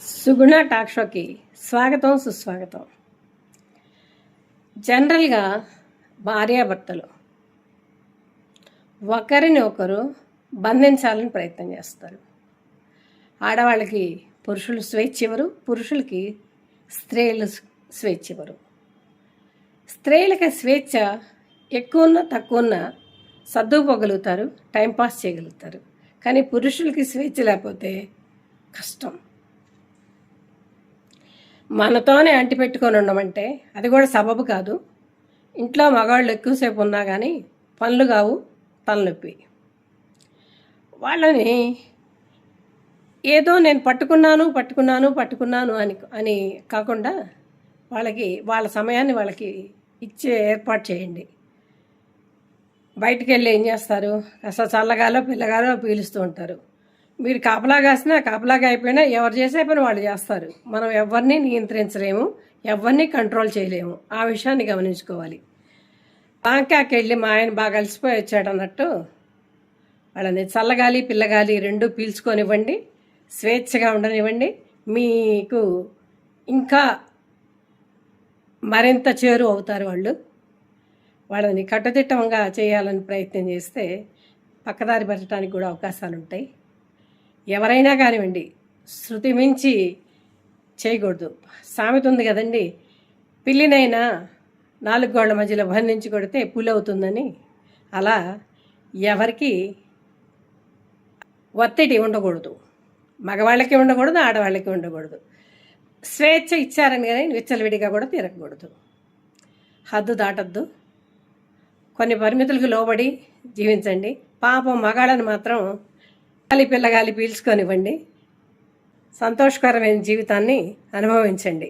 సుగుణ talk షోకి స్వాగతం సుస్వాగతం. జనరల్గా భార్యాభర్తలు ఒకరిని ఒకరు బంధించాలని ప్రయత్నం చేస్తారు. ఆడవాళ్ళకి పురుషులు స్వేచ్ఛ ఇవ్వరు, పురుషులకి స్త్రీలు స్వేచ్ఛ ఇవ్వరు. స్త్రీలకి స్వేచ్ఛ ఎక్కువ ఉన్నా తక్కువ ఉన్నా సర్దుకుపోగలుగుతారు, టైంపాస్ చేయగలుగుతారు. కానీ పురుషులకి స్వేచ్ఛ లేకపోతే కష్టం. మనతోనే అంటిపెట్టుకొని ఉండమంటే అది కూడా సబబు కాదు. ఇంట్లో మగవాళ్ళు ఎక్కువసేపు ఉన్నా కానీ పనులు కావు, తలనొప్పి. వాళ్ళని ఏదో నేను పట్టుకున్నాను అని కాకుండా వాళ్ళ సమయాన్ని వాళ్ళకి ఇచ్చే ఏర్పాటు చేయండి. బయటికి వెళ్ళి ఏం చేస్తారు, అసలు చల్లగాలో పిల్లగాలో పీలుస్తూ ఉంటారు. మీరు కాపలాగా అయిపోయినా ఎవరు చేసే పని వాళ్ళు చేస్తారు. మనం ఎవరిని నియంత్రించలేము, ఎవరిని కంట్రోల్ చేయలేము. ఆ విషయాన్ని గమనించుకోవాలి. బ్యాంకాక్ వెళ్ళి మా ఆయన బాగా అలసిపోయి వచ్చాడు అన్నట్టు వాళ్ళని చల్లగాలి పిల్లగాలి రెండూ పీల్చుకొనివ్వండి, స్వేచ్ఛగా ఉండనివ్వండి. మీకు ఇంకా మరింత చేరువ అవుతారు. వాళ్ళని కట్టుదిట్టంగా చేయాలని ప్రయత్నం చేస్తే పక్కదారి పెట్టడానికి కూడా అవకాశాలు ఉంటాయి. ఎవరైనా కానివ్వండి, శృతి మించి చేయకూడదు. సామెత ఉంది కదండి, పిల్లినైనా 4 గోళ్ల మధ్యలో బంధించి కొడితే పులి అవుతుందని. అలా ఎవరికి ఒత్తిడి ఉండకూడదు. మగవాళ్ళకి ఉండకూడదు, ఆడవాళ్ళకి ఉండకూడదు. స్వేచ్ఛ ఇచ్చారని కానీ విచ్చలవిడిగా కూడా తిరగకూడదు. హద్దు దాటద్దు. కొన్ని పరిమితులకు లోబడి జీవించండి. పాపం మగాళ్ళని మాత్రం పిల్లగాలి పీల్చుకొనివ్వండి. సంతోషకరమైన జీవితాన్ని అనుభవించండి.